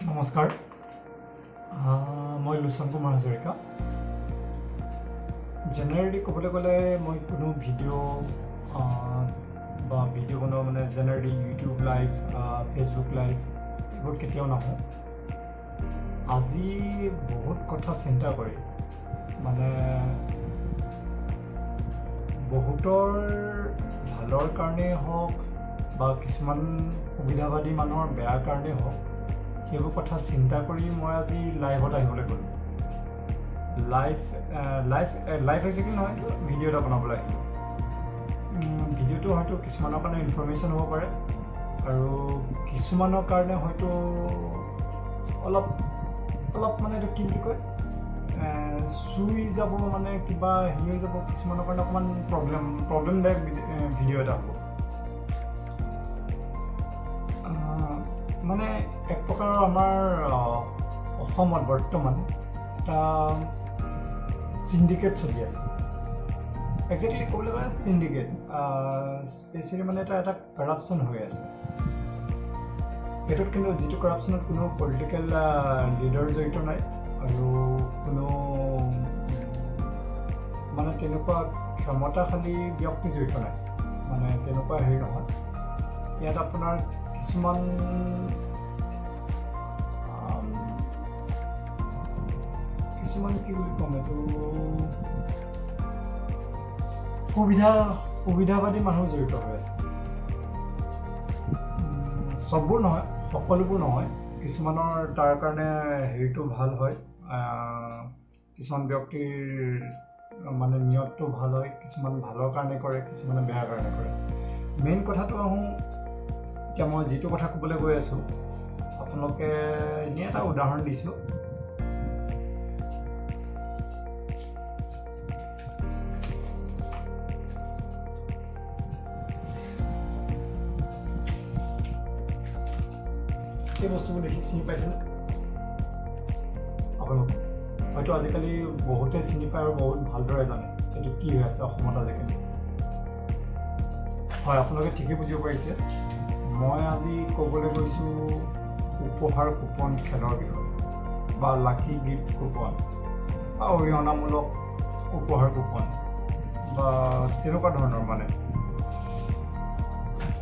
নমস্কাৰ মই লোচন কুমাৰ হাজৰিকা জেনেৰেলি ক'বলৈ গ'লে মই কোনো ভিডিঅ' বনোৱা মানে generally YouTube live Facebook live এইবোৰ কেতিয়াও নাহোঁ আজি বহুত কথা চিন্তা কৰি মানে বহুতৰ ভালৰ কাৰণেই হওক বা কিছুমান সুবিধাবাদী মানুহৰ বেয়াৰ কাৰণেই হওক সেইবোৰ কথা চিন্তা কৰি মই আজি লাইভত আহিবলৈ গ'লোঁ লাইভ এক্সেক্টলি নহয় ভিডিঅ' এটা বনাবলৈ আহিলোঁ ভিডিঅ'টো হয়তো কিছুমানৰ কাৰণে ইনফৰমেশ্যন হ'ব পাৰে আৰু কিছুমানৰ কাৰণে হয়তো অলপ মানে এইটো কি বুলি কয় চুই যাব মানে কিবা হেৰি হৈ যাব কিছুমানৰ কাৰণে অকণমান প্ৰব্লেমদায়ক ভিডিঅ' এটা হ'ব মানে এক প্ৰকাৰৰ আমাৰ অসমত বৰ্তমান এটা চিণ্ডিকেট চলি আছে একজেক্টলি ক'বলৈ গ'লে চিণ্ডিকেট স্পেচিয়েলি মানে এটা কাৰাপশ্যন হৈ আছে এইটোত কিন্তু যিটো কাৰাপশ্যনত কোনো পলিটিকেল লিডাৰ জড়িত নাই আৰু কোনো মানে তেনেকুৱা ক্ষমতাশালী ব্যক্তি জড়িত নাই মানে তেনেকুৱা হেৰি নহয় ইয়াত আপোনাৰ কিছুমান কি বুলি ক'ম এইটো সুবিধাবাদী মানুহ জড়িত হৈ আছে চববোৰ নহয় সকলোবোৰ নহয় কিছুমানৰ তাৰ কাৰণে হেৰিটো ভাল হয় কিছুমান ব্যক্তিৰ মানে নিয়তটো ভাল হয় কিছুমান ভালৰ কাৰণে কৰে কিছুমানে বেয়াৰ কাৰণে কৰে মেইন কথাটো আহোঁ এতিয়া মই যিটো কথা ক'বলৈ গৈ আছোঁ আপোনালোকে এনেই এটা উদাহৰণ দিছোঁ এই বস্তুবোৰ দেখি চিনি পাইছেনে আপোনালোকে হয়তো আজিকালি বহুতে চিনি পায় আৰু বহুত ভালদৰে জানে এইটো কি হৈ আছে অসমত আজিকালি হয় আপোনালোকে ঠিকেই বুজিব পাৰিছে মই আজি ক'বলৈ গৈছোঁ উপহাৰ কুপন খেলৰ বিষয়ে বা লাকি গিফ্ট কুপন বা অৰিহণামূলক উপহাৰ কুপন বা তেনেকুৱা ধৰণৰ মানে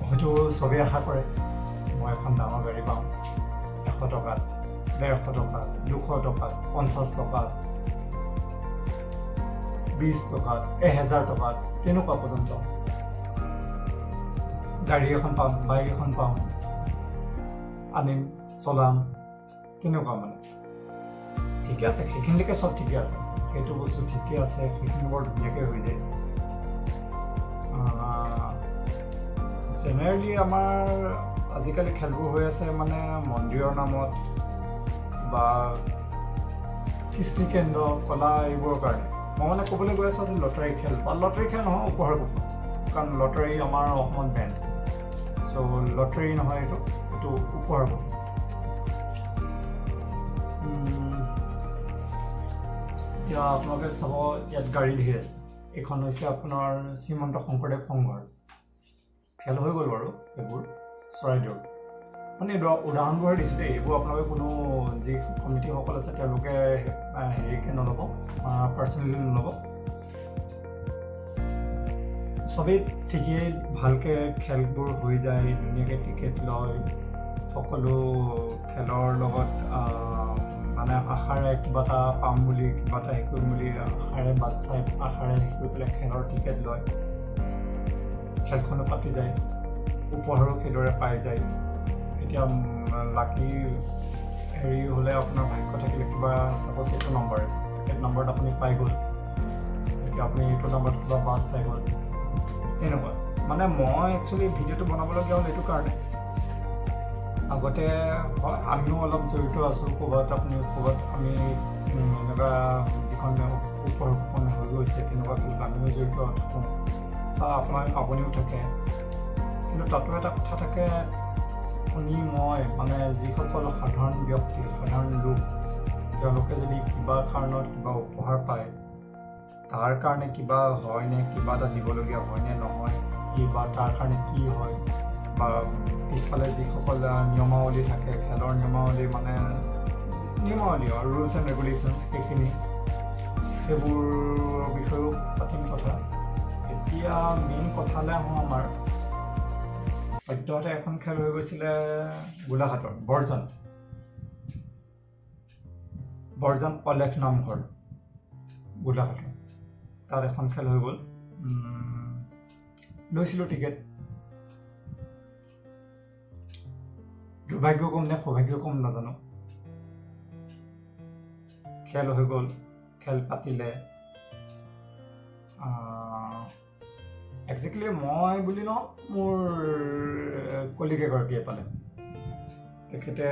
হয়তো চবেই আশা কৰে মই এখন ডাঙৰ গাড়ী পাম 100 টকাত 150 টকাত 200 টকাত 50 টকাত 20 টকাত 1000 টকাত তেনেকুৱা পৰ্যন্ত গাড়ী এখন পাম বাইক এখন পাম আনিম চলাম তেনেকুৱা মানে ঠিকে আছে সেইখিনিলৈকে চব ঠিকে আছে সেইটো বস্তু ঠিকে আছে সেইখিনি বৰ ধুনীয়াকৈ হৈ যায় জেনেৰেলি আমাৰ আজিকালি খেলবোৰ হৈ আছে মানে মন্দিৰৰ নামত বা কৃষ্টি কেন্দ্ৰ কলা এইবোৰৰ কাৰণে মই মানে ক'বলৈ গৈ আছোঁ আজি লটাৰী খেল বা লটাৰী খেল নহয় উপহাৰ কুপন কাৰণ লটাৰী আমাৰ অসমত বেণ্ড চ' লটাৰী নহয় এইটো উপহাৰ কুপন এতিয়া আপোনালোকে চাব ইয়াত গাড়ী ধেৰ আছে এইখন হৈছে আপোনাৰ শ্ৰীমন্ত শংকৰদেৱ সংঘৰ খেল হৈ গ'ল বাৰু এইবোৰ চৰাইদেউৰ মানে উদাহৰণবোৰ দিছোঁ দেই এইবোৰ আপোনালোকে কোনো যি কমিটিসকল আছে তেওঁলোকে হেৰিকৈ নল'ব পাৰ্চনেলি নল'ব চবেই ঠিকেই ভালকৈ খেলবোৰ হৈ যায় ধুনীয়াকৈ টিকেট লয় সকলো খেলৰ লগত মানে আশাৰে কিবা এটা পাম বুলি কিবা এটা হেৰি কৰিম বুলি আশাৰে বাট চাই আশাৰে হেৰি কৰি পেলাই খেলৰ টিকেট লয় খেলখনো পাতি যায় উপহাৰো সেইদৰে পাই যায় এতিয়া লাকি হেৰি হ'লে আপোনাৰ ভাগ্য থাকিলে কিবা চাপ'জ এইটো নম্বৰ এই নম্বৰত আপুনি পাই গ'ল এতিয়া আপুনি এইটো নম্বৰত কিবা বাছ পাই গ'ল তেনেকুৱা মানে মই একচুৱেলি ভিডিঅ'টো বনাবলগীয়া হ'ল এইটো কাৰণে আগতে হয় আমিও অলপ জড়িত আছোঁ ক'ৰবাত আমি এনেকুৱা যিখন উপহাৰ কুপন হৈ গৈছে তেনেকুৱা খেলত আমিও জড়িত থাকোঁ বা আপুনিও থাকে কিন্তু তাতো এটা কথা থাকে আপুনি মই মানে যিসকল সাধাৰণ ব্যক্তি সাধাৰণ লোক তেওঁলোকে যদি কিবা কাৰণত কিবা উপহাৰ পায় তাৰ কাৰণে কিবা হয়নে কিবা এটা দিবলগীয়া হয়নে নহয় কি বা তাৰ কাৰণে কি হয় বা পিছফালে যিসকল নিয়মাৱলী থাকে খেলৰ নিয়মাৱলী মানে নিয়মাৱলী আৰু ৰুলছ এণ্ড ৰেগুলেশ্যনছ সেইবোৰ বিষয়েও পাতিম কথা। এতিয়া মেইন কথালৈ আহোঁ। আমাৰ সদ্যহতে এখন খেল হৈ গৈছিলে গোলাঘাটৰ বৰজান অলেখ নামঘৰ গোলাঘাটৰ, তাত এখন খেল হৈ গ'ল। লৈছিলোঁ টিকেট। দুৰ্ভাগ্য কম নে সৌভাগ্য কম নাজানো, খেল হৈ গ'ল, খেল পাতিলে। একজেক্টলি মই বুলি নহয়, মোৰ কলিগ এগৰাকীয়ে পালে। তেখেতে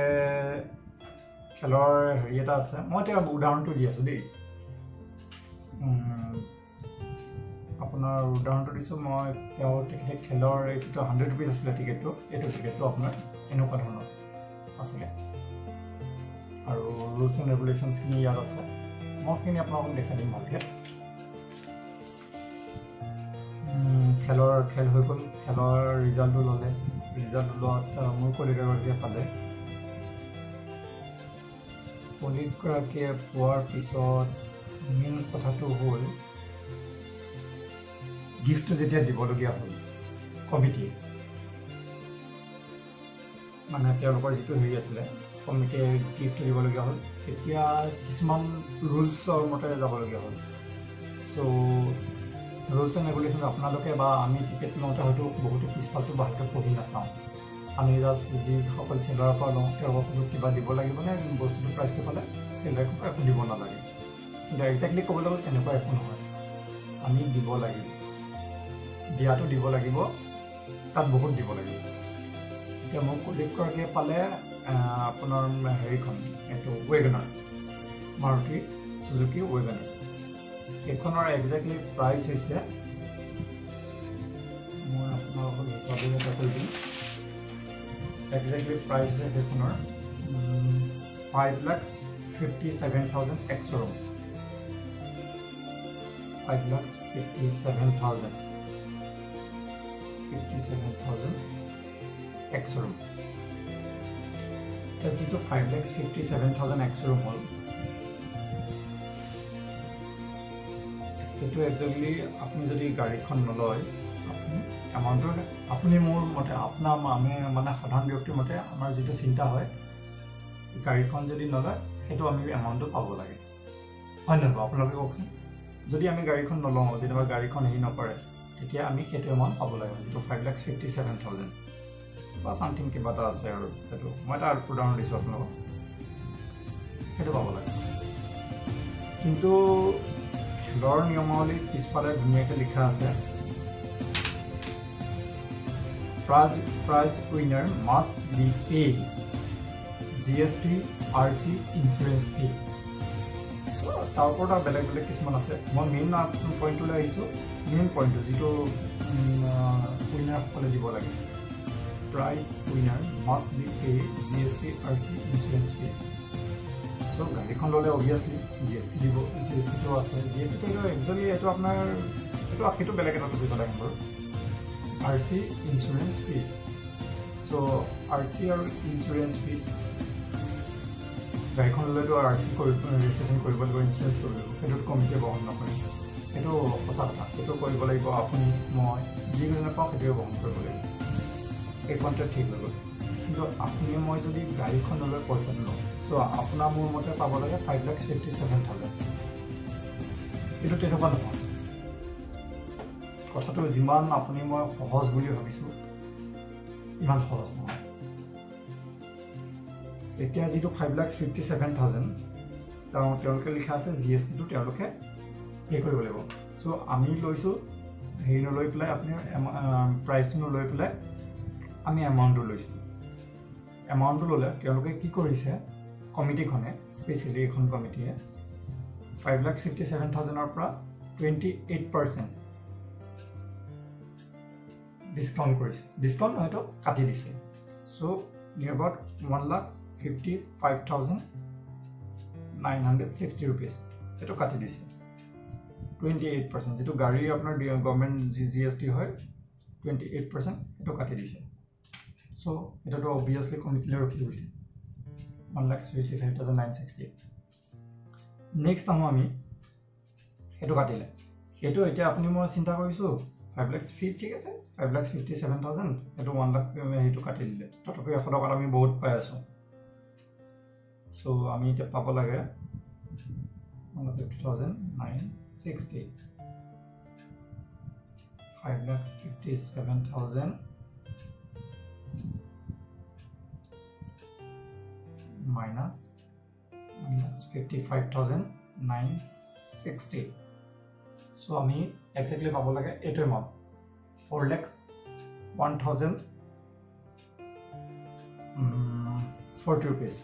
খেলৰ হেৰি এটা আছে, মই এতিয়া উদাহৰণটো দি আছোঁ দেই, আপোনাৰ উদাহৰণটো দিছোঁ মই। তেখেতে খেলৰ এই যিটো 100 rupees আছিলে টিকেটটো, এইটো টিকেটটো আপোনাৰ এনেকুৱা ধৰণৰ আছিলে আৰু ৰুলছ এণ্ড ৰেগুলেশ্যনছখিনি ইয়াত আছে। মই সেইখিনি আপোনালোকক দেখাই দিম ভালকৈ। খেল হৈ গ'ল, খেলৰ ৰিজাল্টটো ল'লে। ৰিজাল্ট লোৱাত মোৰ কলিগ এগৰাকীয়ে পালে। কলিগগৰাকীয়ে পোৱাৰ পিছত মেইন কথাটো হ'ল গিফ্টটো যেতিয়া দিবলগীয়া হ'ল কমিটিয়ে, মানে তেওঁলোকৰ যিটো হেৰি আছিলে কমিটিয়ে গিফ্টটো দিবলগীয়া হ'ল, তেতিয়া কিছুমান ৰুলছৰ মতে যাবলগীয়া হ'ল। চ' ৰুলছ এণ্ড ৰেগুলেশ্যন আপোনালোকে বা আমি টিকেট লওঁতে হয়তো বহুতো পিছফালটো ভালকৈ পঢ়ি নাচাওঁ। আমি জাষ্ট যিসকল চেলাৰৰ পৰা লওঁ তেওঁলোকক কিবা দিব লাগিব নে বস্তুটো প্ৰাইচটো পালে চেলাৰক একো দিব নালাগে। কিন্তু একজেক্টলি ক'বলৈ গ'লে তেনেকুৱা একো নহয়, আমি দিব লাগিব, দিয়াটো দিব লাগিব, তাত বহুত দিব লাগিব। এতিয়া মোক কলিগগৰাকীয়ে পালে আপোনাৰ হেৰিখন, এইটো ৱেগনাৰ, মাৰুতি চুজুকি ৱেগনাৰ। সেইখনৰ একজেক্টলি প্ৰাইচ হৈছে, মই আপোনালোকক হিচাপে এটা কৈ দিম, একজেক্টলি প্ৰাইচ হৈছে সেইখনৰ 5,57,000 ex-showroom, 5,57,000 ex-showroom। এতিয়া যিটো 5,57,000 ex-showroom হ'ল, সেইটো একজেক্টলি আপুনি যদি গাড়ীখন নলয়, এমাউণ্টটো আপুনি মোৰ মতে আমি মানে সাধাৰণ ব্যক্তিৰ মতে আমাৰ যিটো চিন্তা হয়, গাড়ীখন যদি নলয় সেইটো আমি এমাউণ্টটো পাব লাগে, হয় নহয়? আপোনালোকে কওকচোন। যদি আমি গাড়ীখন নলওঁ, যেনিবা গাড়ীখন হেৰি নকৰে, তেতিয়া আমি সেইটো এমাউণ্ট পাব লাগে, যিটো 5,57,000 বা চামথিং কিবা এটা আছে আৰু সেইটো মই এটা উদাহৰণ দিছোঁ আপোনালোকক, সেইটো পাব লাগে। কিন্তু খেলৰ নিয়মাৱলী পিছফালে ধুনীয়াকৈ লিখা আছে, prize winner must be paid GST, RG, insurance fees। তাৰ ওপৰত আৰু বেলেগ বেলেগ কিছুমান আছে। মই মেইন পইণ্টটোলৈ আহিছোঁ, মেইন পইণ্টটো যিটো উইনাৰসকলে দিব লাগে। Prize winner must be paid GST, RG, insurance fees. চ' গাড়ীখন ল'লে অভিয়াছলি GST দিব, GSTটো আছে। GSTটো একচুৱেলি এইটো আপোনাৰ সেইটো বেলেগ এটা টপিক পেলাই বাৰু। RC insurance fees. চ' RC আৰু ইঞ্চুৰেঞ্চ ফিজ, গাড়ীখন ল'লেতো RC ৰেজিষ্ট্ৰেশ্যন কৰিব লাগিব, ইঞ্চুৰেঞ্চ কৰিব লাগিব, সেইটোত কমিটিয়ে বহন নকৰে। সেইটো সঁচা কথা, সেইটো কৰিব লাগিব আপুনি, মই যিজনে পাওঁ সেইটোৱে বহন কৰিব লাগিব। এই কণ্টেক্ট ঠিক হৈ গ'ল। কিন্তু আপুনি মই যদি গাড়ীখন লৈ পইচা নলওঁ, চ' আপোনাৰ মোৰ মতে পাব লাগে 5,57,000। কিন্তু তেনেকুৱা নহয়। কথাটো যিমান আপুনি মই সহজ বুলি ভাবিছোঁ, ইমান সহজ নহয়। এতিয়া যিটো 5,57,000, তেওঁলোকে লিখা আছে GSTটো তেওঁলোকে পে' কৰিব লাগিব। চ' আমি লৈছোঁ হেৰি নলৈ পেলাই, আপুনি প্ৰাইচটো নলৈ পেলাই আমি এমাউণ্টটো লৈছোঁ। এমাউণ্টটো ল'লে তেওঁলোকে কি কৰিছে, কমিটিখনে, স্পেচিয়েলি এইখন কমিটিয়ে 5,57,000ৰ পৰা 28% ডিছকাউণ্ট কৰিছে। ডিছকাউণ্ট হয়তো কাটি দিছে। চ' নিয়াৰ এবাউট 1,55,960 rupees সেইটো কাটি দিছে। 28%, যিটো গাড়ীৰ আপোনাৰ গভৰ্ণমেণ্ট GST হয় 28% সেইটো কাটি দিছে। চ' সো এটাতো অবভিয়াসলি কমিটিলৈ ৰখি গৈছে 1,55,960 নেক্সট আহোঁ আমি সেইটো কাটিলে সেইটো এতিয়া আপুনি মই চিন্তা কৰিছোঁ 5 লাখ ফিট ঠিক আছে 5,57,000 সেইটো 1 লাখ সেইটো কাটি দিলে তথাপি 100 টকাত আমি বহুত পাই আছোঁ সো আমি এতিয়া পাব লাগে 1,50,960 5,57,000 minus 1,55,960 so আমি exactly পাব লাগে এইটো এমাউন্ট 4,01,040 rupees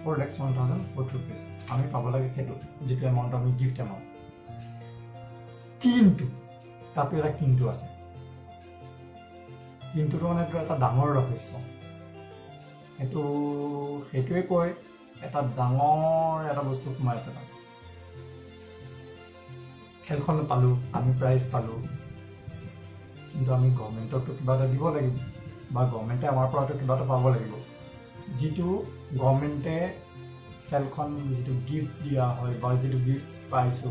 $4,01,040 আমি পাব লাগে সেইটো যেটো এমাউন্ট আমি গিফট এমাউন্ট কিন্তু তাতে এটা কিন্তু আছে কিন্তু তো মানে এটা ডাঙৰ ৰহস্য সেইটোৱে কয় এটা ডাঙৰ এটা বস্তু সোমাই আছে তাত খেলখন পালো আমি প্ৰাইজ পালো কিন্তু আমি গভৰ্ণমেণ্টকটো কিবা এটা দিব লাগিব বা গভৰ্ণমেণ্টে আমাৰ পৰাটো কিবা এটা পাব লাগিব যেটো গভৰ্ণমেণ্টে খেলখন যেটো গিফট দিয়া হয় বা যেটো গিফট পাইছো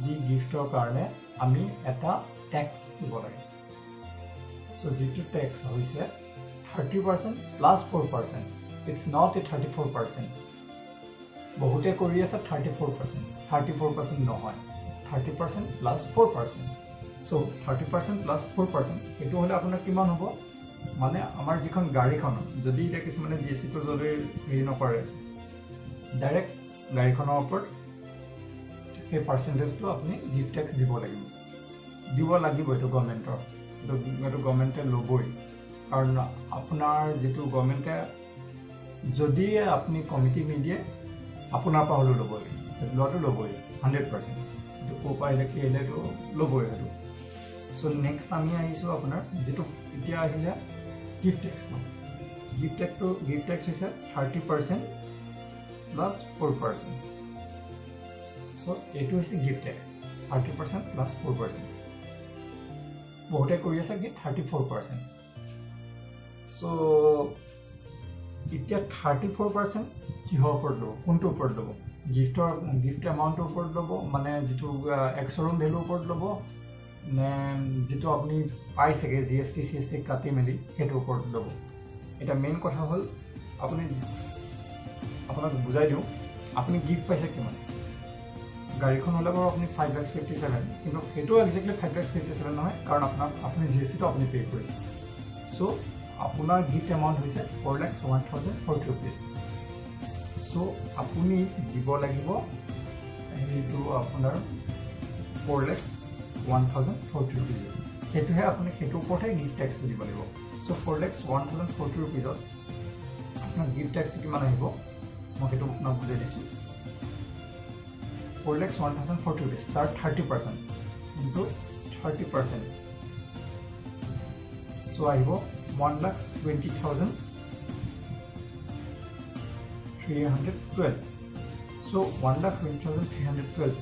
যি গিফটৰ কাৰণে আমি এটা ট্যাক্স দিব লাগে সো যেটো ট্যাক্স হৈছে 30% plus 4%. It's not a 34%. বহুতে কৰি আছে 34%. 34% নহয়. 30% plus 4%. So 30% plus 4% এটো হলে আপোনাৰ কিমান হ'ব মানে আমাৰ যিখন গাড়ীখন যদি এটা কিছুমানে জিএসটি তো যদি হেৰি নকৰে ডাইৰেক্ট গাড়ীখনৰ ওপৰত এই পাৰ্চেন্টেজটো আপুনি গিফট ট্যাক্স দিব লাগিব এটো গভৰ্ণমেণ্টৰ এটো গভৰ্ণমেণ্টে লবই কাৰণ আপোনাৰ যেটো গভৰ্ণমেণ্টে যদি আপুনি কমিটি নিদিয়ে আপোনাৰ পৰা হলো লবই লটো লবই 100% তো কোপাইলে কিলে তো লবই হেতু সো নেক্সট আমি আহিছো আপোনাৰ যেটো এতিয়া আহিলে গিফট ট্যাক্স গিফট ট্যাক্স হৈছে 30% plus 4% সো এটো হৈছে গিফট ট্যাক্স 30% plus 4% বহুতে কৰি আছে কি 34% So, এতিয়া 34% কিহৰ ওপৰত লব কোনটো ওপৰত লব গিফট এমাউন্টৰ ওপৰত লব মানে যেটো এক্সৰম ভ্যালু ওপৰত লব নে যেটো আপুনি পাইছেগে জিএসটি সিএসটি কাটি মেলি হেটো ওপৰত লব এটা মেইন কথা হল আপুনি আপোনাক বুজাই দিও আপুনি গিফট পাইছে কিমান গাড়ীখন হলে বাৰু আপুনি 5,57,000 কিন্তু হেটো এক্স্যাক্টলি 5,57,000 নহয় কাৰণ আপুনি জিএসটি তো আপুনি পে কৰিছে সো আপোনাৰ গিফট এমাউন্ট হৈছে 4,01,040 rupees সো আপুনি দিব লাগিব এইটো আপোনাৰ 4,01,040 rupees হেতুহে আপুনি হেতু ওপৰতে গিফট ট্যাক্স দিব লাগিব সো 4,01,040 rupees আপোনাৰ গিফট ট্যাক্স কিমান আহিব মই হেতু আপোনাক বুজাই দিছো 4,01,040 rupees তাৰ 30% into 30% সো আহিব 1,20,312 so 1,20,312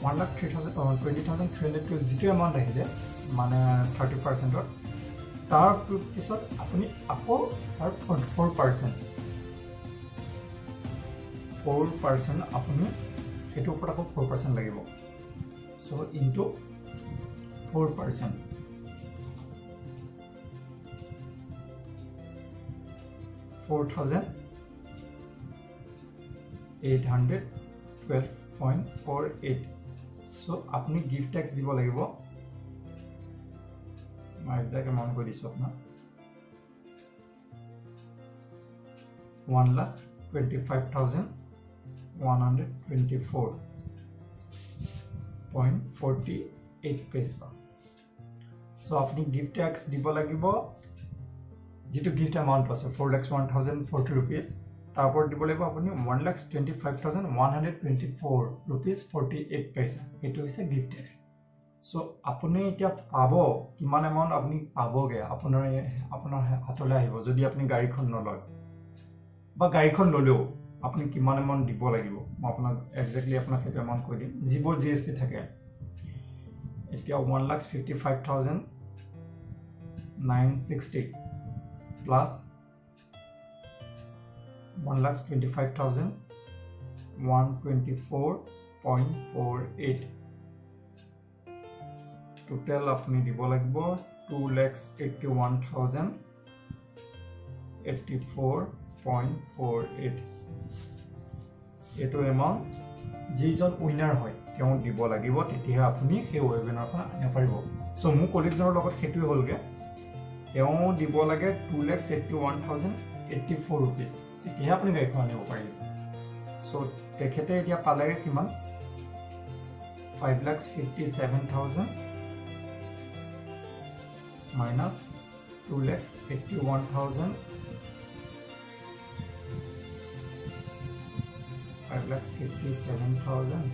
1,20,312 যেটো এমাউন্ট আহিলে মানে 30% তাৰ পিছত আপুনি আকৌ তাৰ 4% আপুনি হেতু ওপৰত আকৌ 4% লাগিব so into 4% 4,812.48 so আপনি গিফট ট্যাক্স দিব লাগিব মই এক্সাক্ট এমাউন্ট কৈ দিছো আপনা 1,25,124.48 পইচা so আপনি গিফট ট্যাক্স দিব লাগিব যেটো গিফট এমাউন্ট আছে 4,01,040 rupees তারপর দিব লাগিব আপনি 1,25,124 rupees 48 পয়সা এটো হৈছে গিফট ট্যাক্স সো আপনি এতিয়া পাবো কিমান এমাউন্ট আপনি পাবোগে আপোনাৰ হাতলৈ আহিব যদি আপনি গাড়ীখন নলয় বা গাড়ীখন ললেও আপনি কিমান এমাউন্ট দিব লাগিব মই আপোনাক এক্স্যাক্টলি আপোনাক হেতু এমাউন্ট কৈ দিম যিবোৰ জিএসটি থাকে এতিয়া 1,55,960 প্লাস 1,25,124.48 টোটাল আপনি দিব লাগিব 2,81,084.48 এটো এমাউন্ট যিজন উইনাৰ হয় তেওঁ দিব লাগিব তেতিয়া আপুনি সেই ওয়েবিনাৰখন আনিব পাৰিব সো মু কলিগজনৰ লগত হেতুই হলগে তেওঁ দিব লাগে 2,81,084 rupees তেতিয়া আপুনি গাইখন আনিব পাৰিব সো তেখেতে এতিয়া পালেগে কিমান 5,57,000 minus 2,81,000 5,57,000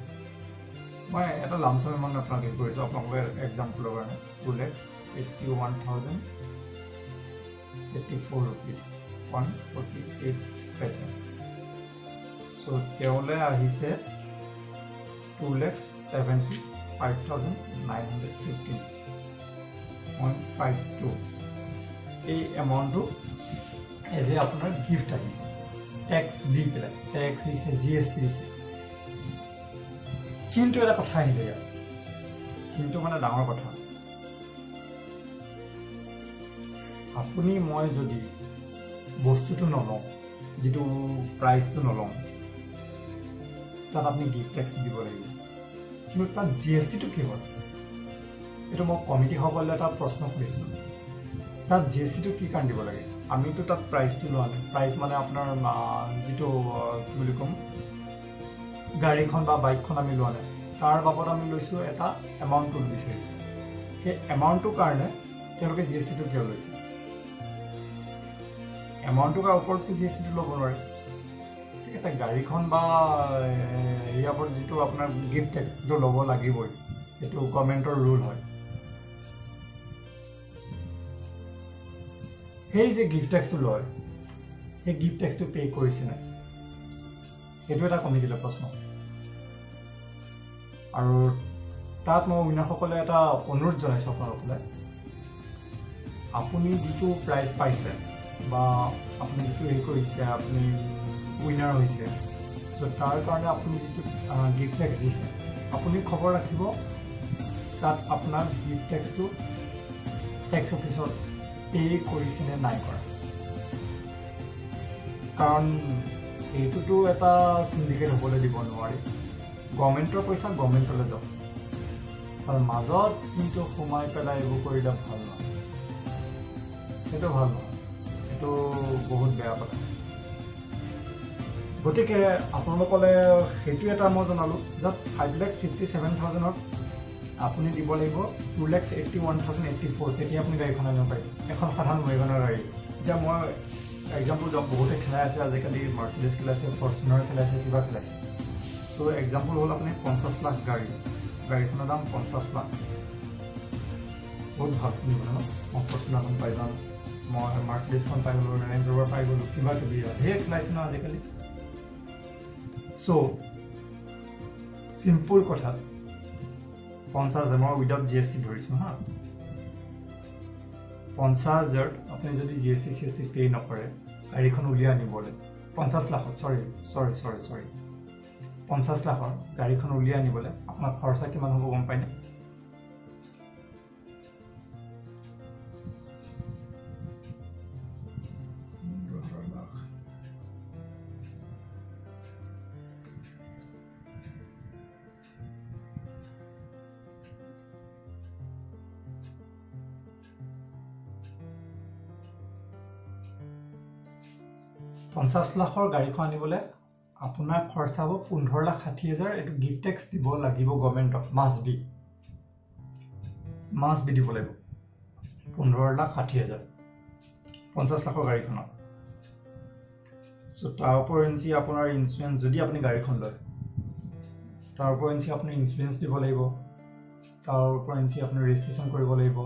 মই এটা লামসাম এমাউন্ট আপোনাক দিব কৰিছো আপোনালোকৰ এক্সাম্পলৰ কাৰণে 2,81,084 rupees 148 paisa so তেওলে আহিছে 2,75,915.52 এই এমাউন্টটো এজ এ আপোনাৰ গিফট আহিছে ট্যাক্স দি পেলাই ট্যাক্স দিছে জিএসটি দিছে কিন্তু এটা কথা আহিলে কিন্তু মানে ডাঙৰ কথা আপুনি মই যদি বস্তুটো নলওঁ যেটো প্ৰাইসটো নলওঁ তাত আপনি গিফট ট্যাক্স দিব লাগিব কিন্তু তাত জিএসটি টো কি হয় এটো মই কমিটি সকলে এটা প্ৰশ্ন কৰিছিল তাত জিএসটি টো কি কাৰণ দিব লাগে আমি তো তাত প্ৰাইসটো লোৱা নাই প্ৰাইস মানে আপোনাৰ যেটো কি বুলি কম গাড়ীখন বা বাইকখন আমি লোৱা নাই তাৰ বাবদ আমি লৈছো এটা এমাউন্ট টো বিচাৰিছো সেই এমাউন্ট টো কাৰণে তেওঁলোকে জিএসটি টো কিয় লৈছে এমাউন্ট টোৰ ওপৰত জিএসটি টো ল'ব নোৱাৰে ঠিক আছে গাড়ীখন বা ইয়াৰ ওপৰত যেটো আপোনাৰ গিফট ট্যাক্স টো ল'ব লাগিবই এটো গভৰ্ণমেন্টৰ ৰুল হয় সেই যে গিফট ট্যাক্স টো লয় সেই গিফট ট্যাক্স টো পে কৰিছে না এটো এটা কমিটিৰ প্ৰশ্ন আৰু তাত মই উইনাৰ সকলে এটা অনুৰোধ জনাইছো আপোনালোকলৈ আপুনি যেটো প্ৰাইজ পাইছে বা আপুনি যেটো এই কৰিছে আপুনি উইনাৰ হৈছে সো তাৰ কাৰণে আপুনি যেটো গিফট ট্যাক্স দিছে আপুনি খবৰ ৰাখিব তাত আপোনাৰ গিফট ট্যাক্স টো ট্যাক্স অফিচত পে কৰিছে নে নাই কৰা কাৰণ এইটোটো এটা সিন্ডিকেট হ'বলৈ দিব নোৱাৰি গভৰ্ণমেন্টৰ পইচা গভৰ্ণমেন্টলৈ যাব আৰু মাজত কিন্তু সোমাই পেলাই এইবোৰ কৰিলে ভাল নহয় সেইটো ভাল নহয় এটো বহুত বেয়া কথা গতিকে আপোনালোকলে হেতু এটা মই জনালো জাস্ট 5,57,000 আপুনি দিব লাগিব 2,81,084 তেতিয়া আপুনি গাড়ীখন আনিব পাৰিব এখন সাধাৰণ ওয়েগনাৰ গাড়ী এতিয়া মই এক্সাম্পল জব বহুতে খেলাই আছে আজিকালি মাৰ্সিডিজ খেলাইছে ফৰ্চুনাৰ খেলাইছে কিবা খেলাইছে সো এক্সাম্পল হ'ল আপুনি 50 লাখ গাড়ীখনৰ দাম 50 লাখ বহুত ভাল শুনিব ন মই ফৰ্চুনাৰখন পাই যাম মই মাৰ্সিডিজখন পাই গ'লো ৰেঞ্জ ৰ'ভাৰ পাই গ'লো কিবা কিবি হে খেলাইছে ন আজিকালি সো সিম্পল কথা 50,000 মই উইদাউট জিএসটি ধৰিছো হা 50,000 আপুনি যদি জিএসটি সিএসটি পে নকৰে গাড়ীখন উলিয়াই আনিবলে 50 লাখ সৰি 50 লাখৰ গাড়ীখন উলিয়াই আনিবলে আপোনাৰ খৰচা কিমান হ'ব গম পাইনে $50 লাখৰ গাড়ীখন আনিবলে আপোনাৰ খৰচা হ'ব 15,60,000 এটো গিফট ট্যাক্স দিব লাগিব গভৰ্ণমেন্টক মাস্ট বি দিব লাগিব 15,60,000 50 লাখৰ গাড়ীখনত সো তাৰ ওপৰঞ্চি আপোনাৰ ইনস্যুৰেন্স যদি আপুনি গাড়ীখন লয় তাৰ ওপৰঞ্চি আপুনি ইনস্যুৰেন্স দিব লাগিব তাৰ ওপৰঞ্চি আপুনি ৰেজিষ্ট্ৰেচন কৰিব লাগিব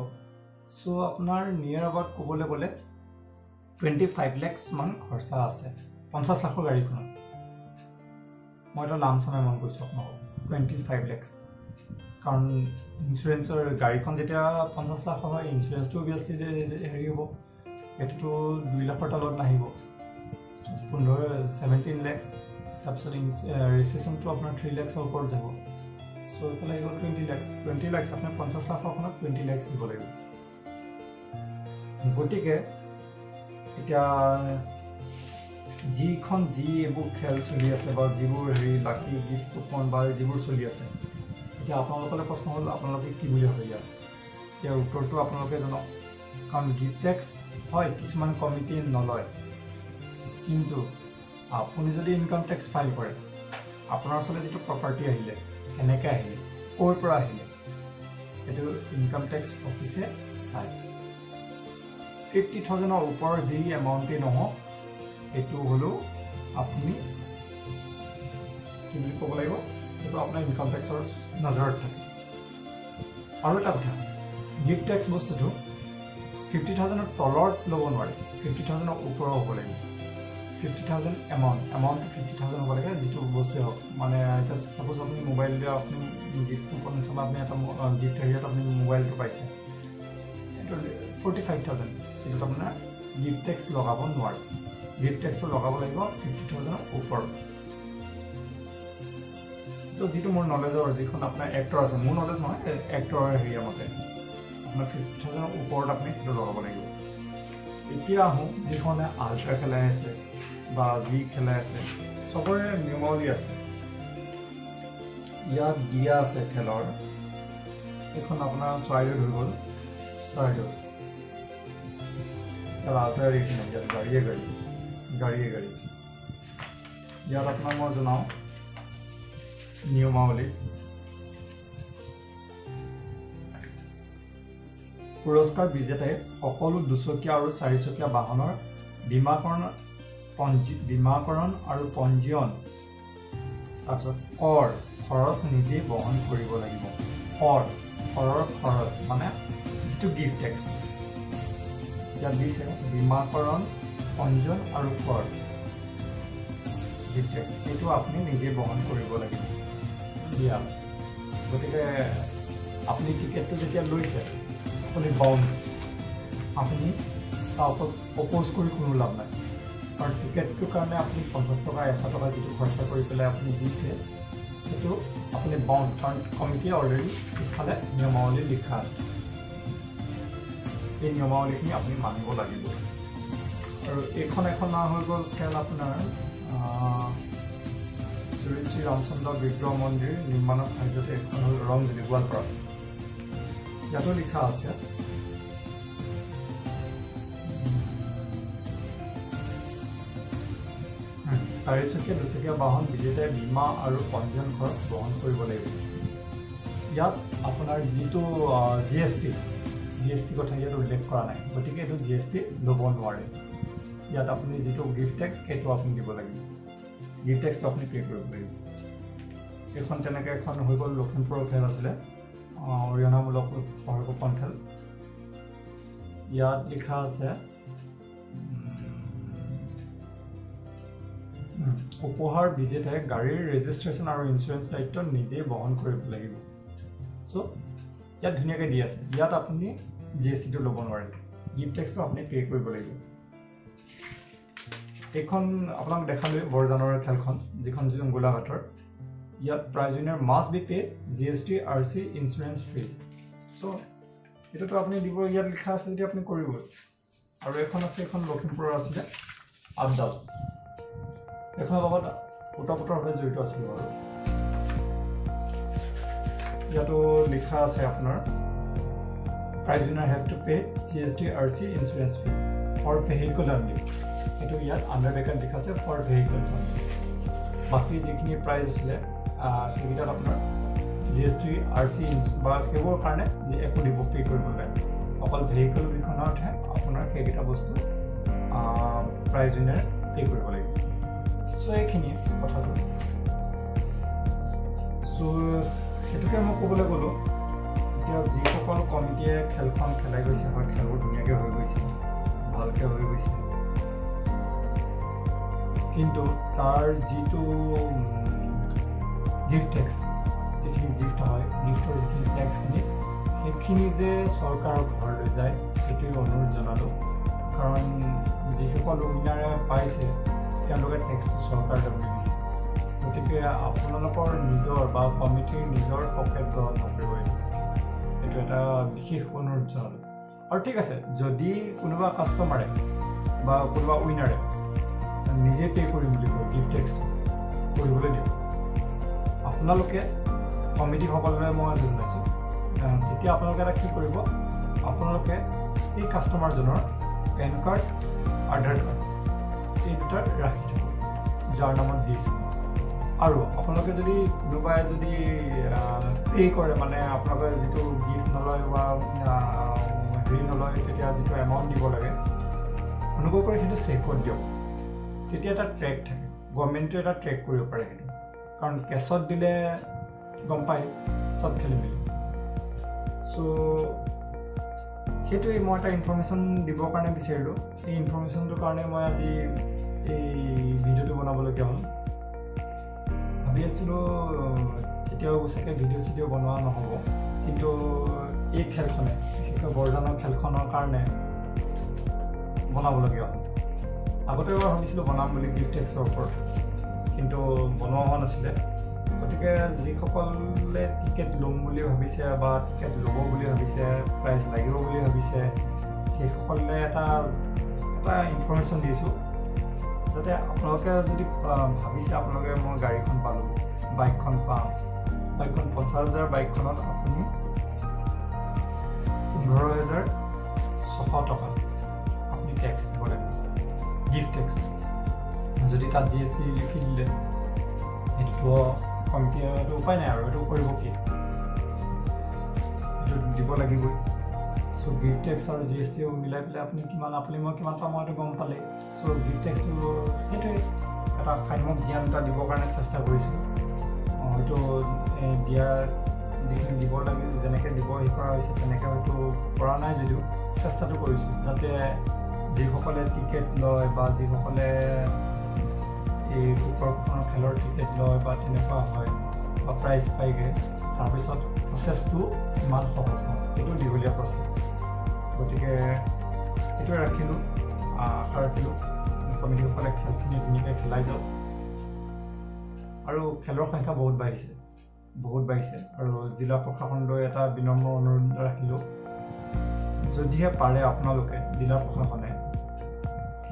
সো আপোনাৰ নিয়াৰ অবাউট ক'বলৈ গ'লে 25 lakhs মান খৰচা আছে 50 লাখৰ গাড়ীখনত মই এটা লামসাম এমাউন্ট কৈছো আপোনাক 25 lakhs কাৰণ ইঞ্চুৰেঞ্চৰ গাড়ীখন যেতিয়া 50 লাখ হয় ইঞ্চুৰেঞ্চটো অভিয়াছলি হেৰি হ'ব এইটোতো 2 লাখৰ তলত নাহিব 17 লাখ তাৰপিছত ৰেজিষ্ট্ৰেশ্যনটো আপোনাৰ 3 লাখৰ ওপৰত যাব চ' এইফালে আহিব 20 লাখ আপোনাৰ 50 লাখখনত 20 লাখ দিব লাগিব গতিকে এতিয়া যিখন এইবোৰ খেল চলি আছে বা যিবোৰ হেৰি লাকি গিফ্ট কুপন বা যিবোৰ চলি আছে এতিয়া আপোনালোকলে প্ৰশ্ন হ'ল আপোনালোকে কি বুলি ভাবে ইয়াৰ উত্তৰটো আপোনালোকে জনাওক কাৰণ গিফ্ট টেক্স হয় কিছুমান কমিটি নলয় কিন্তু আপুনি যদি ইনকাম টেক্স ফাইল কৰে আপোনাৰ ওচৰলৈ যিটো প্ৰপাৰ্টি আহিলে কেনেকৈ আহিলে ক'ৰ পৰা আহিলে এইটো ইনকাম টেক্স অফিচে চায় 50,000ৰ ওপৰৰ যি এমাউণ্টেই নহওক এইটো হ'লেও আপুনি কি বুলি ক'ব লাগিব এইটো আপোনাৰ ইনকাম টেক্সৰ নজৰত থাকে আৰু এটা কথা গিফ্ট টেক্স বস্তুটো 50,000ৰ তলত ল'ব নোৱাৰে 50,000ৰ ওপৰৰ হ'ব লাগিব 50,000 এমাউণ্টটো 50,000 হ'ব লাগে যিটো বস্তুৱে হওক মানে এতিয়া চাপ'জ আপুনি মোবাইল দিয়ে আপুনি গিফ্ট কুপন হিচাপে আপুনি এটা গিফ্ট হেৰিয়াত আপুনি মোবাইলটো পাইছে এইটো 45,000 এইটোত আপোনাৰ গিফ্ট টেক্স লগাব নোৱাৰে গিফ্ট টেক্সটো লগাব লাগিব 50,000ৰ ওপৰত তো যিটো মোৰ নলেজৰ যিখন আপোনাৰ এক্টৰ আছে মোৰ নলেজ নহয় এক্টৰৰ হেৰিয়া মতে আপোনাৰ 50,000ৰ ওপৰত আপুনি সেইটো লগাব লাগিব এতিয়া আহোঁ যিখনে আল্ট্ৰা খেলাই আছে বা যি খেলাই আছে চবৰে নিয়মাৱলী আছে ইয়াত দিয়া আছে খেলৰ এখন আপোনাৰ চৰাইদেউ হৈ গ'ল চৰাইদেউ আল্ট্ৰা ৰেট নাই ইয়াত গাড়ীয়ে গাড়ী ইয়াত আপোনাক মই জনাওঁ নিয়মাৱলী পুৰস্কাৰ বিজেতাই সকলো 2চকীয়া আৰু 4চকীয়া বাহনৰ বীমাকৰণ আৰু পঞ্জীয়ন তাৰপিছত খৰচ নিজেই বহন কৰিব লাগিব কৰৰ খৰচ মানে যিটো গিফ্ট টেক্স ইয়াত দিছে বীমাকৰণ পঞ্জীয়ন আৰু কৰ গিফ্ট টেক্স এইটো আপুনি নিজে বহন কৰিব লাগিব দিয়া আছে গতিকে আপুনি টিকেটটো যেতিয়া লৈছে আপুনি বাউণ্ড আপুনি তাৰ ওপৰত অপ'জ কৰি কোনো লাভ নাই কাৰণ টিকেটটোৰ কাৰণে আপুনি 50 টকা 100 টকা যিটো খৰচা কৰি পেলাই আপুনি দিছে সেইটো আপুনি বাউণ্ড কাৰণ কমিটিয়ে অলৰেডি পিছফালে নিয়মাৱলী লিখা আছে এই নিয়মাৱলীখিনি আপুনি মানিব লাগিব আৰু এখন হৈ গ'ল খেল আপোনাৰ শ্ৰী ৰামচন্দ্ৰ বিগ্ৰহ মন্দিৰ নিৰ্মাণৰ কাৰ্যত এখন হ'ল ৰংধনী গোৱালপাৰা ইয়াতো লিখা আছে 4চকীয়া 2চকীয়া বাহন বিজেতাই বীমা আৰু পঞ্জীয়ন খৰচ বহন কৰিব লাগিব ইয়াত আপোনাৰ যিটো জিএছটি কথা ইয়াত উল্লেখ কৰা নাই গতিকে এইটো জিএছটি ল'ব নোৱাৰে ইয়াত আপুনি যিটো গিফ্ট টেক্স সেইটো আপুনি দিব লাগিব গিফ্ট টেক্সটো আপুনি পে' কৰিব লাগিব এইখন তেনেকৈ এখন হৈ গ'ল লখিমপুৰৰ খেল আছিলে অৰিহণামূলক পহৰকোপন খেল ইয়াত লিখা আছে উপহাৰ বিজেতাই গাড়ীৰ ৰেজিষ্ট্ৰেশ্যন আৰু ইঞ্চুৰেঞ্চ দায়িত্ব নিজেই বহন কৰিব লাগিব চ' ইয়াত ধুনীয়াকৈ দি আছে ইয়াত আপুনি জিএছটিটো ল'ব নোৱাৰে গিফ্ট টেক্সটো আপুনি পে' কৰিব লাগিব এইখন আপোনাক দেখালোঁ বৰজানৰ খেলখন যিখন গোলাঘাটৰ ইয়াত prize winner must be pay GST RC insurance free চ' এইটোতো আপুনি দিব ইয়াত লিখা আছে যদি আপুনি কৰিবই আৰু এখন আছে এখন লখিমপুৰৰ আছিলে আবদাল এখনৰ লগত ওতঃপ্ৰোতভাৱে জড়িত আছিল বাৰু ইয়াতো লিখা আছে আপোনাৰ prize winner have to pay GST RC insurance fee for vehicle only এইটো ইয়াত আণ্ডাৰ ব্ৰেকেট লিখা আছে ফৰ ভেহিকলছ অনলি বাকী যিখিনি প্ৰাইজ আছিলে সেইকেইটাত আপোনাৰ GST RC বা সেইবোৰৰ কাৰণে যে একো দিব পে' কৰিব লাগে অকল ভেহিকল কেইখনতহে আপোনাৰ সেইকেইটা বস্তু প্ৰাইজ উইনাৰ পে' কৰিব লাগিব চ' এইখিনিয়ে কথাটো চ' সেইটোকে মই ক'বলৈ গ'লোঁ এতিয়া যিসকল কমিটিয়ে খেলখন খেলাই গৈছে হয় খেলবোৰ ধুনীয়াকৈ হৈ গৈছে ভালকৈ হৈ গৈছে কিন্তু তাৰ যিটো গিফ্ট টেক্স যিখিনি গিফ্ট হয় গিফ্টৰ যিখিনি টেক্সখিনি সেইখিনি যে চৰকাৰৰ ঘৰলৈ যায় সেইটোৱে অনুৰোধ জনালোঁ কাৰণ যিসকল উইনাৰে পাইছে তেওঁলোকে টেক্সটো চৰকাৰলৈ বুলি দিছে গতিকে আপোনালোকৰ নিজৰ বা কমিটিৰ নিজৰ পকেট গ্ৰহণ নকৰিব এইটো এটা বিশেষ অনুৰোধ জনালোঁ আৰু ঠিক আছে যদি কোনোবা কাষ্টমাৰে বা কোনোবা উইনাৰে নিজে পে' কৰিম বুলি কয় গিফ্ট টেক্সটো কৰিবলৈ দিয়ক আপোনালোকে কমিটিসকললৈ মই জনাইছোঁ তেতিয়া আপোনালোকে এটা কি কৰিব আপোনালোকে এই কাষ্টমাৰজনৰ পেন কাৰ্ড আধাৰ কাৰ্ড এই দুটা ৰাখি থ'ব যাৰ নামত দিছে আৰু আপোনালোকে যদি কোনোবাই যদি পে' কৰে মানে আপোনালোকে যিটো গিফ্ট নলয় বা হেৰি নলয় তেতিয়া যিটো এমাউণ্ট দিব লাগে অনুগ্ৰহ কৰি সেইটো চেকত দিয়ক তেতিয়া এটা ট্ৰেক থাকে গভৰ্ণমেণ্টে এটা ট্ৰেক কৰিব পাৰে সেইটো কাৰণ কেছত দিলে গম পায় চব খেলি মেলি চ' সেইটোৱেই মই এটা ইনফৰ্মেশ্যন দিবৰ কাৰণে বিচাৰিলোঁ এই ইনফৰ্মেশ্যনটোৰ কাৰণে মই আজি এই ভিডিঅ'টো বনাবলগীয়া হ'ল ভাবি আছিলোঁ কেতিয়াও চাগে ভিডিঅ' চিডিঅ' বনোৱা নহ'ব কিন্তু এই খেলখনে বিশেষকৈ বৰজানৰ খেলখনৰ কাৰণে বনাবলগীয়া হ'ল আগতে এবাৰ ভাবিছিলোঁ বনাম বুলি গিফ্ট টেক্সৰ ওপৰত কিন্তু বনোৱা হোৱা নাছিলে গতিকে যিসকলে টিকেট ল'ম বুলি ভাবিছে বা টিকেট ল'ব বুলি ভাবিছে প্ৰাইজ লাগিব বুলি ভাবিছে সেইসকলে এটা ইনফৰ্মেশ্যন দিছোঁ যাতে আপোনালোকে যদি ভাবিছে আপোনালোকে মই গাড়ীখন পালোঁ বাইকখন পাম বাইকখন 50,000 বাইকখনত আপুনি 15,600 টকা আপুনি টেক্স দিব লাগিব গিফ্ট টেক্স যদি তাত GST লিখি দিলে সেইটোতো কমিটিটো উপায় নাই আৰু এইটো কৰিব কি এইটো দিব লাগিবই চ' গিফ্ট টেক্স আৰু GSTও মিলাই পেলাই আপুনি মই কিমান পাম এইটো গম পালে চ' গিফ্ট টেক্সটো সেইটোৱে এটা সাম্যক জ্ঞান এটা দিবৰ কাৰণে চেষ্টা কৰিছোঁ হয়তো দিয়া যিখিনি দিব লাগে যেনেকৈ দিব হেৰি কৰা হৈছে তেনেকৈ হয়তো কৰা নাই যদিও চেষ্টাটো কৰিছোঁ যাতে যিসকলে টিকেট লয় বা যিসকলে এই ওপৰখনৰ খেলৰ টিকেট লয় বা তেনেকুৱা হয় বা প্ৰাইজ পাইগৈ তাৰপিছত প্ৰচেছটো ইমান সহজ নহয় এইটো দীঘলীয়া প্ৰচেছ গতিকে সেইটোৱে ৰাখিলোঁ আশা ৰাখিলোঁ কমিটিসকলে খেলখিনি ধুনীয়াকৈ খেলাই যাওক আৰু খেলৰ সংখ্যা বহুত বাঢ়িছে আৰু জিলা প্ৰশাসনলৈ এটা বিনম্ৰ অনুৰোধ ৰাখিলোঁ যদিহে পাৰে আপোনালোকে জিলা প্ৰশাসনে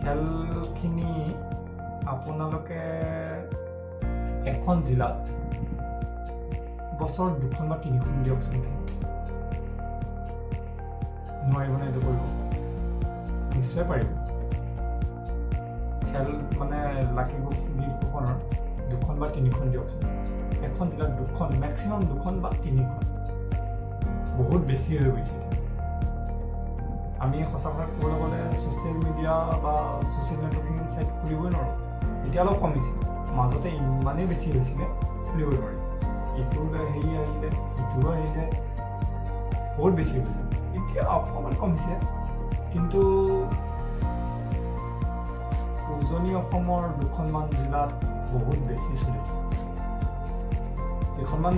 খেলখিনি আপোনালোকে এখন জিলাত বছৰত 2খন বা 3খন দিয়কচোন নোৱাৰিবনে এইটো কৰিব নিশ্চয় পাৰিব খেল মানে লাকি গিফ্টখনৰ 2খন বা 3খন দিয়কচোন এখন জিলাত 2খন মেক্সিমাম 2খন বা 3খন বহুত বেছি হৈ গৈছে আমি সঁচা কথা ক'বলৈ গ'লে ছ'চিয়েল মিডিয়া বা ছ'চিয়েল নেটৱৰ্কিং ছাইট খুলিবই নোৱাৰোঁ এতিয়া অলপ কমিছে মাজতে ইমানেই বেছি হৈছিলে খুলিবই নোৱাৰি ইটোৰ হেৰি আহিলে ইটোৰো আহিলে বহুত বেছি হৈছে এতিয়া অকণমান কমিছে কিন্তু উজনি অসমৰ 2খনমান জিলাত বহুত বেছি চলিছে কেইখনমান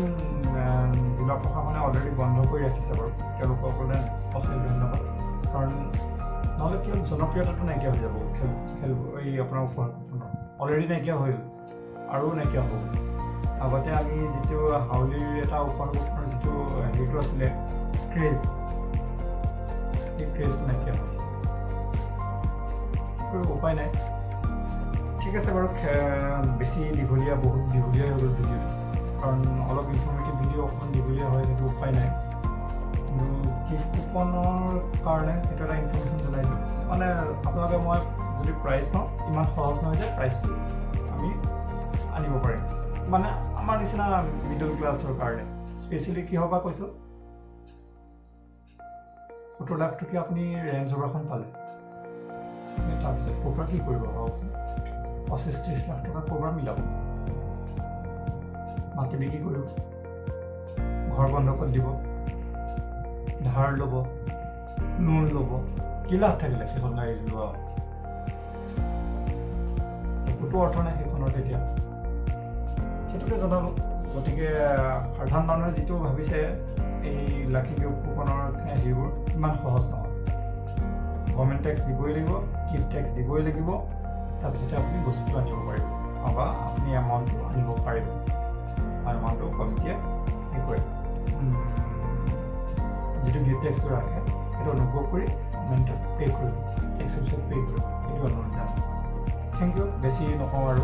জিলা প্ৰশাসনে অলৰেডি বন্ধ কৰি ৰাখিছে বাৰু তেওঁলোকসকলে অশেষ ধন্যবাদ কাৰণ নহ'লে কি হ'ল জনপ্ৰিয়তাটো নাইকিয়া হৈ যাব খেল এই আপোনাৰ উপহাৰখনৰ অলৰেডি নাইকিয়া হৈ গ'ল আৰু নাইকিয়া হ'ব আগতে আমি যিটো হাউলিৰ এটা উপহাৰখনৰ যিটো হেৰিটো আছিলে ক্ৰেজ এই ক্ৰেজটো নাইকিয়া হৈছে উপায় নাই ঠিক আছে বাৰু বেছি দীঘলীয়া বহুত দীঘলীয়া হৈ গ'ল ভিডিঅ'টো কাৰণ অলপ ইনফৰ্মেটিভ ভিডিঅ' অকণমান দীঘলীয়া হয় সেইটো উপায় নাই কিন্তু গিফ্ট কুপনৰ কাৰণে সেইটো এটা ইনফৰ্মেশ্যন জনাই দিওঁ মানে আপোনালোকে মই যদি প্ৰাইজ পাওঁ ইমান সহজ নহয় যে প্ৰাইজটো আমি আনিব পাৰিম মানে আমাৰ নিচিনা মিডল ক্লাছৰ কাৰণে স্পেচিয়েলি কি হ'ব কৈছোঁ 70 লাখ টকীয়া আপুনি ৰেঞ্জ ৰভাৰখন পালে তাৰপিছত ক'ৰ পৰা কি কৰিব ভাবকচোন 25-30 লাখ টকা ক'ৰ পৰা মিলাব মাটি বিক্ৰী কৰিব ঘৰ বন্ধকত দিব ধাৰ ল'ব লোন ল'ব কি লাভ থাকিলে সেইখন গাড়ী লোৱা একোতো অৰ্থ নাই সেইখনৰ তেতিয়া সেইটোকে জনালোঁ গতিকে সাধাৰণ মানুহে যিটো ভাবিছে এই লাকি গিফ্ট কুপনৰ হেৰিবোৰ ইমান সহজ নহয় গভৰ্ণমেণ্ট টেক্স দিবই লাগিব গিফ্ট টেক্স দিবই লাগিব তাৰপিছতে আপুনি বস্তুটো আনিব পাৰিব বা আপুনি এমাউণ্টটো আনিব পাৰিব আৰু এমাউণ্টটো কমিটিয়ে হেৰি কৰে যিটো গিফ্ট টেক্সটো ৰাখে সেইটো অনুভৱ কৰি গভৰ্ণমেণ্টত পে' কৰিব টেক্স অফিচত পে' কৰিব সেইটো অনুৰোধ জনাইছোঁ থেংক ইউ বেছি নকওঁ আৰু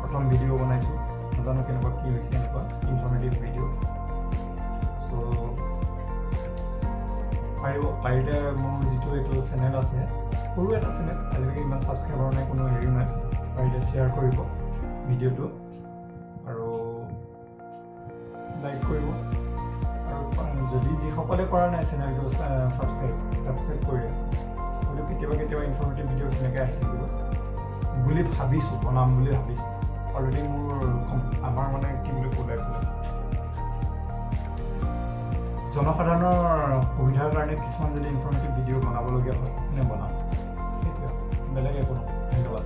প্ৰথম ভিডিঅ' বনাইছোঁ নাজানো কেনেকুৱা কি হৈছে এনেকুৱা ইনফৰ্মেটিভ ভিডিঅ' চ' পাৰিলে মোৰ যিটো এইটো চেনেল আছে সৰু এটা চেনেল আজিলৈকে ইমান ছাবস্ক্ৰাইবাৰ নাই কোনো হেৰিও নাই পাৰিলে শ্বেয়াৰ কৰিব ভিডিঅ'টো আৰু লাইক কৰিব আৰু যদি যিসকলে কৰা নাই চেনেলটো ছাবস্ক্ৰাইব কৰি গতিকে কেতিয়াবা ইনফৰ্মেটিভ ভিডিঅ' তেনেকৈ আহি থাকিব বুলি ভাবিছোঁ বনাম বুলি ভাবিছোঁ অলৰেডি মোৰ আমাৰ মানে কি বুলি ক'লে জনসাধাৰণৰ সুবিধাৰ কাৰণে কিছুমান যদি ইনফৰ্মেটিভ ভিডিঅ' বনাবলগীয়া হয় বনাম সেইটোৱে বেলেগ একো নহয় ধন্যবাদ